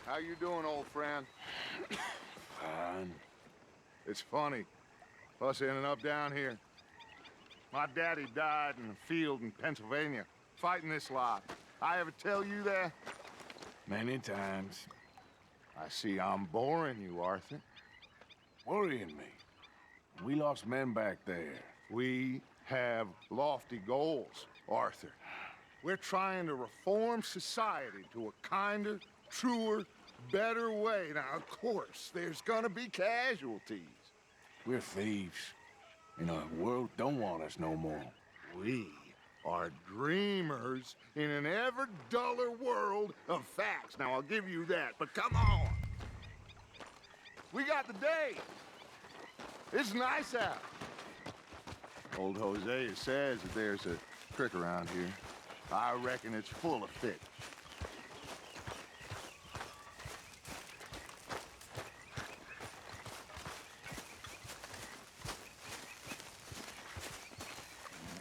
How you doing, old friend? Fine. It's funny, us ending up down here. My daddy died in the field in Pennsylvania, fighting this lot. I ever tell you that? Many times. I see I'm boring you, Arthur. Worrying me. We lost men back there. We have lofty goals, Arthur. We're trying to reform society to a kinder, truer, better way. Now, of course, there's gonna be casualties. We're thieves. And the world don't want us no more. We are dreamers in an ever duller world of facts. Now, I'll give you that, but come on. We got the day. It's nice out. Old Hosea says that there's a creek around here. I reckon it's full of fish.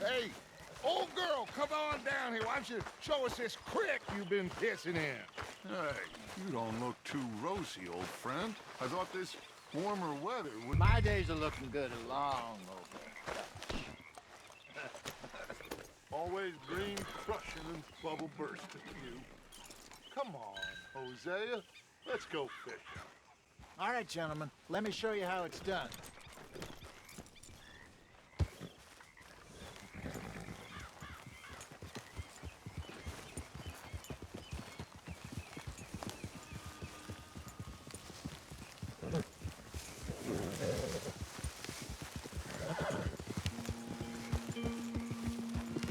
Hey, old girl, come on down here. Why don't you show us this creek you've been pissing in? Hey, you don't look too rosy, old friend. I thought this warmer weather would... My days are looking good along over. Always green crushing and bubble bursting, you. Come on, Hosea. Let's go fishing. All right, gentlemen, let me show you how it's done.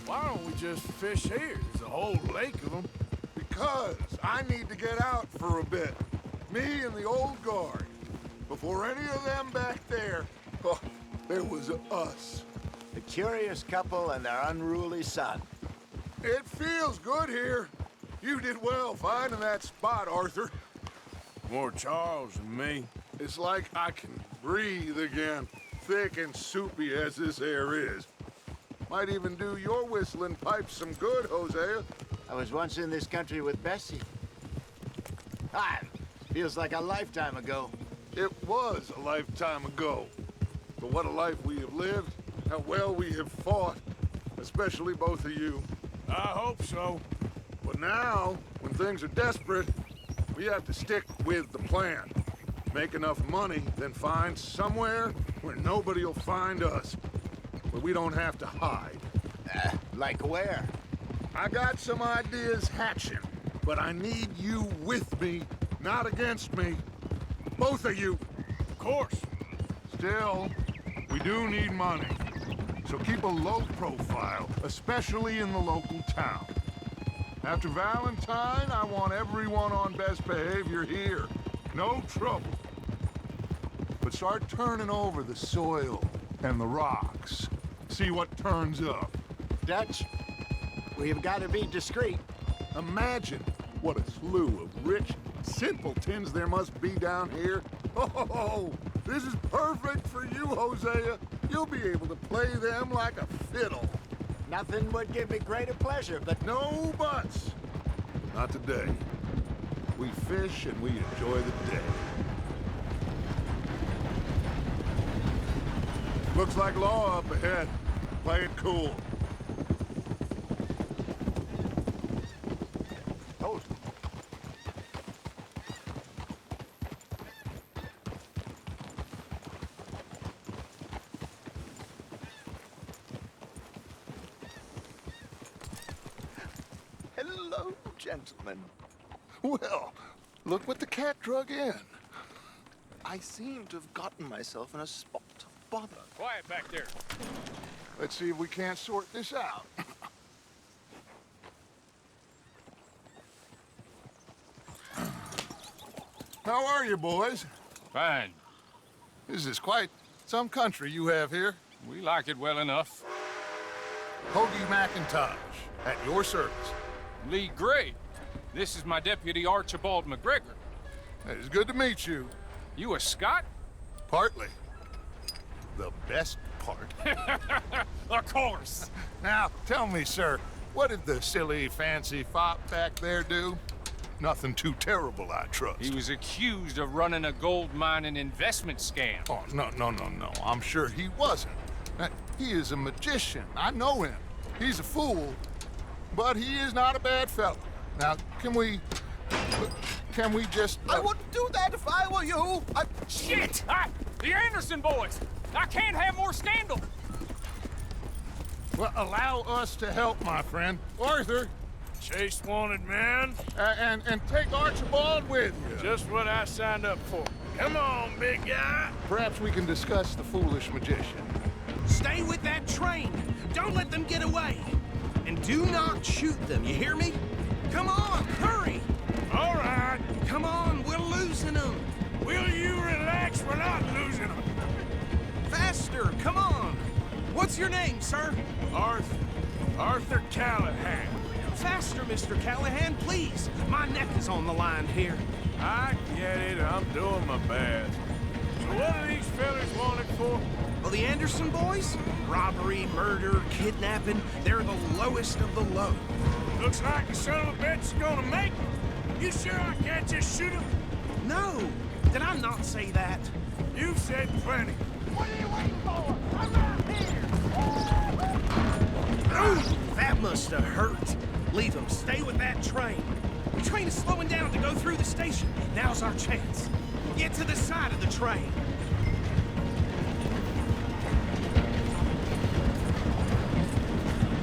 Why don't we just fish here? There's a whole lake of them. Because I need to get out for a bit. Me and the old guard. Before any of them back there, oh, there was us. The curious couple and their unruly son. It feels good here. You did well finding that spot, Arthur. More Charles than me. It's like I can breathe again, thick and soupy as this air is. Might even do your whistling pipes some good, Hosea. I was once in this country with Bessie. Ah, feels like a lifetime ago. It was a lifetime ago. But what a life we have lived, how well we have fought, especially both of you. I hope so. But now, when things are desperate, we have to stick with the plan. Make enough money, then find somewhere where nobody will find us. Where we don't have to hide. Like where? I got some ideas hatching, but I need you with me, not against me. Both of you. Of course. Still, we do need money. So keep a low profile, especially in the local town. After Valentine, I want everyone on best behavior here. No trouble. But start turning over the soil and the rocks. See what turns up. Dutch, we've got to be discreet. Imagine what a slew of rich simpletons there must be down here. Oh, this is perfect for you, Hosea. You'll be able to play them like a fiddle. Nothing would give me greater pleasure, but No buts. Not today. We fish and we enjoy the day. Looks like law up ahead. Play it cool. oh, Hello, gentlemen. Well, look what the cat drug in. I seem to have gotten myself in a spot of bother. Quiet back there. Let's see if we can't sort this out. How are you, boys? Fine. This is quite some country you have here. We like it well enough. Hoagie McIntosh, at your service. Lee Gray. This is my deputy Archibald McGregor. It's good to meet you. You a Scot? Partly. The best part. Of course. Now, tell me, sir, what did the silly, fancy fop back there do? Nothing too terrible, I trust. He was accused of running a gold mining investment scam. Oh, no. I'm sure he wasn't. He is a magician. I know him. He's a fool, but he is not a bad fellow. Now, can we just... I wouldn't do that if I were you. Shit! The Anderson boys! I can't have more scandal! Well, allow us to help, my friend. Arthur, Chase wanted man. and take Archibald with you. Just what I signed up for. Come on, big guy. Perhaps we can discuss the foolish magician. Stay with that train. Don't let them get away. And do not shoot them, you hear me? Come on, hurry! All right. Come on, we're losing them. Will you relax? We're not losing them. Faster, come on. What's your name, sir? Arthur Callahan. Faster, Mr. Callahan, please. My neck is on the line here. I get it. I'm doing my best. So what are these fellas wanted for? Well, the Anderson boys? Robbery, murder, kidnapping. They're the lowest of the low. Looks like the son of a bitch is gonna make it. You sure I can't just shoot him? No, did I not say that? You've said plenty. What are you waiting for? I'm out here! Ooh, that must have hurt. Leave them. Stay with that train. The train is slowing down to go through the station. Now's our chance. Get to the side of the train.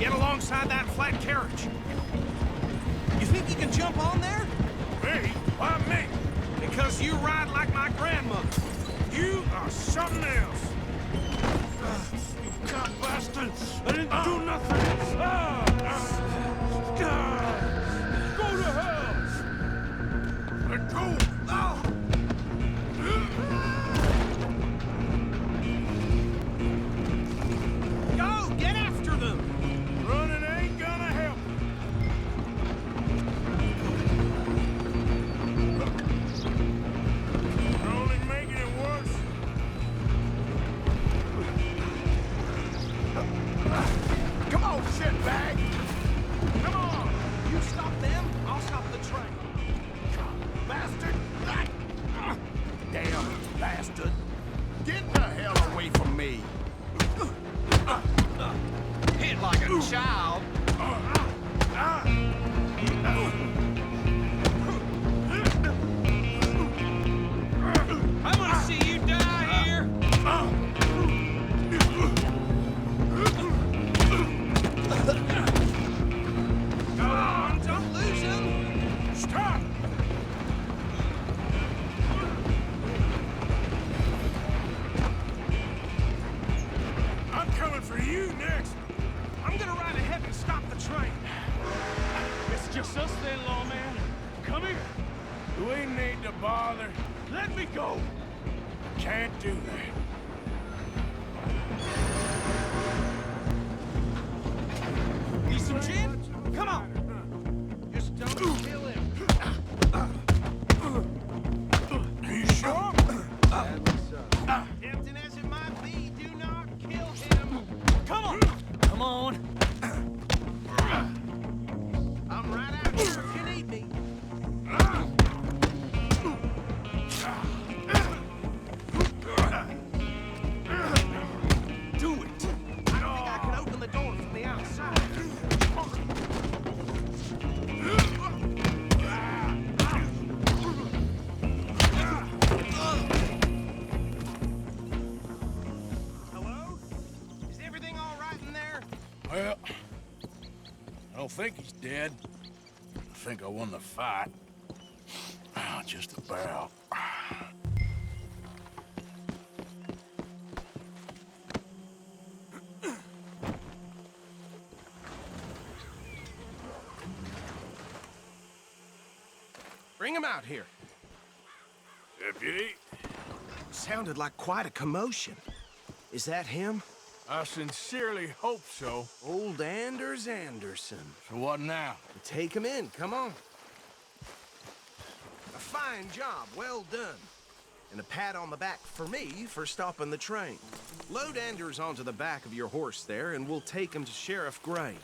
Get alongside that flat carriage. You think you can jump on there? Me? Why me? Because you ride like my grandmother. You are something else. You god bastard! I didn't do nothing! Go to hell! Let go! Go! Get after them! Running ain't gonna help. You're only making it worse. Come on, shitbag! Come on! You stop them, I'll stop the train. Bastard! Damn bastard! Get the hell away from me! Hit like a child! I'm gonna see you die here! Go on, don't lose them! Stop! I'm coming for you next. I'm gonna ride ahead and stop the train. It's just us then, lawman. Come here. We need to bother. Let me go. Can't do that. Need some gin? Come on! Just don't kill him. You sure? Tempting as it might be, do not kill him. Come on! Come on! I'm right out here if you need me. Do it! I don't think I can open the door from the outside. Hello? Is everything all right in there? Well, I don't think he's dead. I think I won the fight. Just about. Bring him out here. Deputy, Sounded like quite a commotion. Is that him? I sincerely hope so. Old Anders Anderson. So what now? Take him in, come on. A fine job, well done. And a pat on the back for me for stopping the train. Load Anders onto the back of your horse there, and we'll take him to Sheriff Gray.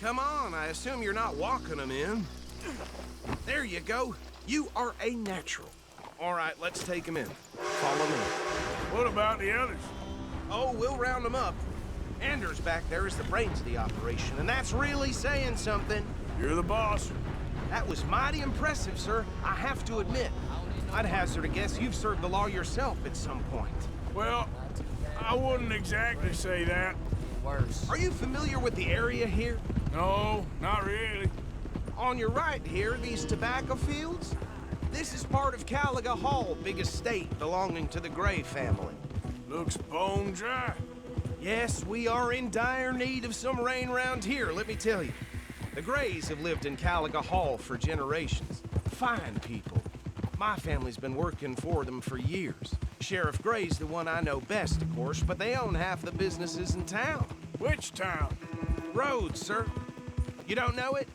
Come on, I assume you're not walking them in. There you go. You are a natural. All right, let's take them in. Follow me. What about the others? Oh, we'll round them up. Anders back there is the brains of the operation, and that's really saying something. You're the boss. That was mighty impressive, sir. I have to admit. I'd hazard a guess you've served the law yourself at some point. Well, I wouldn't exactly say that. Are you familiar with the area here? No, not really. On your right here, these tobacco fields? This is part of Caliga Hall, big estate belonging to the Gray family. Looks bone dry. Yes, we are in dire need of some rain around here, let me tell you. The Grays have lived in Caliga Hall for generations. Fine people. My family's been working for them for years. Sheriff Gray's the one I know best, of course, but they own half the businesses in town. Which town? Rhodes, sir. You don't know it?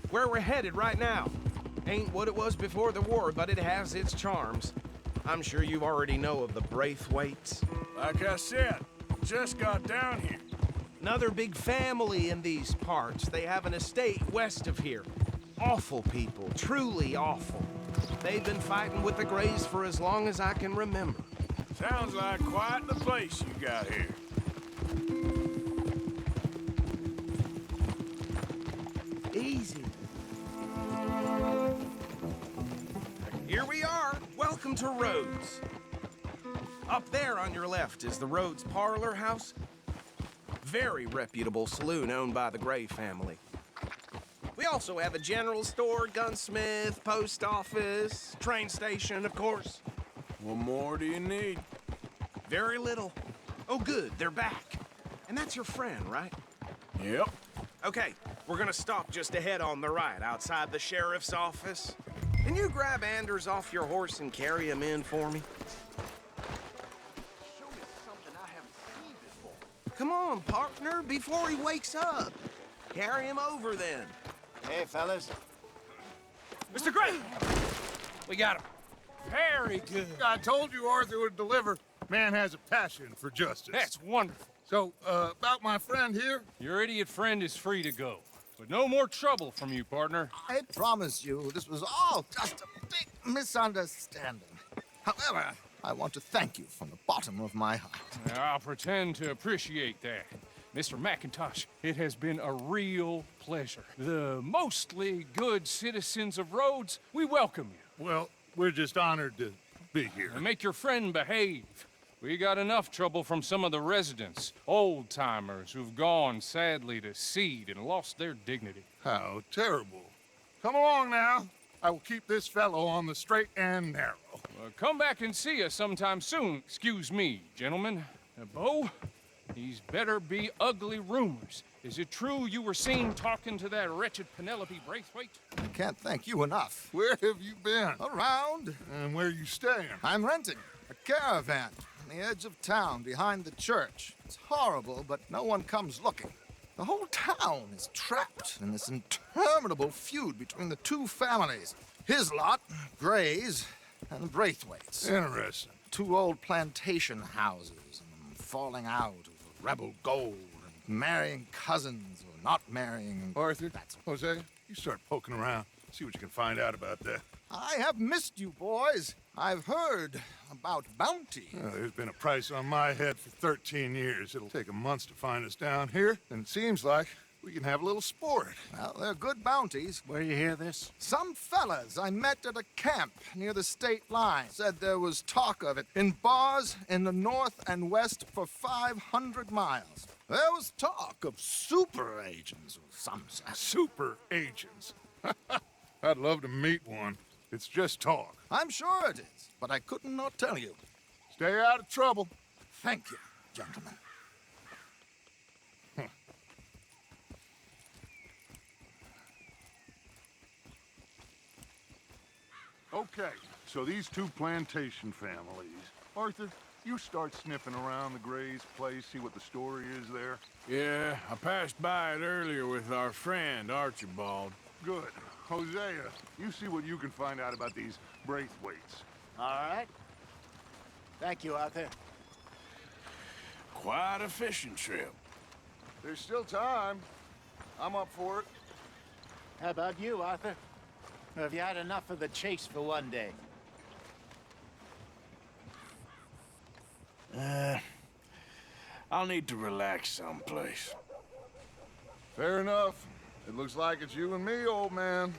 Where we're headed right now. Ain't what it was before the war, but it has its charms. I'm sure you already know of the Braithwaites. Like I said, just got down here. Another big family in these parts. They have an estate west of here. Awful people, truly awful. They've been fighting with the Grays for as long as I can remember. Sounds like quite the place you got here. Easy. Here we are. Welcome to Rhodes. Up there on your left is the Rhodes Parlor House. Very reputable saloon owned by the Gray family. We also have a general store, gunsmith, post office, train station, of course. What more do you need? Very little. Oh, good, they're back. And that's your friend, right? Yep. Okay, we're gonna stop just ahead on the right, outside the sheriff's office. Can you grab Anders off your horse and carry him in for me? Show me something I haven't seen before. Come on, partner, before he wakes up. Carry him over then. Hey, fellas. Mr. Gray! We got him. Very good. I told you Arthur would deliver. Man has a passion for justice. That's wonderful. So, about my friend here? Your idiot friend is free to go. But no more trouble from you, partner. I promise you, this was all just a big misunderstanding. However, I want to thank you from the bottom of my heart. I'll pretend to appreciate that. Mr. McIntosh, it has been a real pleasure. The mostly good citizens of Rhodes, we welcome you. Well, we're just honored to be here. And make your friend behave. We got enough trouble from some of the residents, old-timers who've gone, sadly, to seed and lost their dignity. How terrible. Come along now. I will keep this fellow on the straight and narrow. Come back and see us sometime soon. Excuse me, gentlemen. Bo, these better be ugly rumors. Is it true you were seen talking to that wretched Penelope Braithwaite? I can't thank you enough. Where have you been? Around, And where you staying? I'm renting a caravan on the edge of town behind the church. It's horrible, but no one comes looking. The whole town is trapped in this interminable feud between the two families. His lot, Gray's, and the Braithwaites. Interesting. Two old plantation houses and falling out over rebel gold and marrying cousins or not marrying. Arthur, That's Jose, you start poking around. See what you can find out about that. I have missed you, boys. I've heard about bounty. There's been a price on my head for 13 years. It'll take a month to find us down here, and it seems like we can have a little sport. Well, they're good bounties. Where you hear this? Some fellas I met at a camp near the state line said there was talk of it in bars in the north and west for 500 miles. There was talk of super agents or some such. Super agents. I'd love to meet one. It's just talk. I'm sure it is, but I couldn't not tell you. Stay out of trouble. Thank you, gentlemen. Okay, so these two plantation families. Arthur, you start sniffing around the Gray's place, see what the story is there. Yeah, I passed by it earlier with our friend, Archibald. Good. Hosea, you see what you can find out about these Braithwaites. All right. Thank you, Arthur. Quite a fishing trip. There's still time. I'm up for it. How about you, Arthur? Or have you had enough of the chase for one day? I'll need to relax someplace. Fair enough. It looks like it's you and me, old man.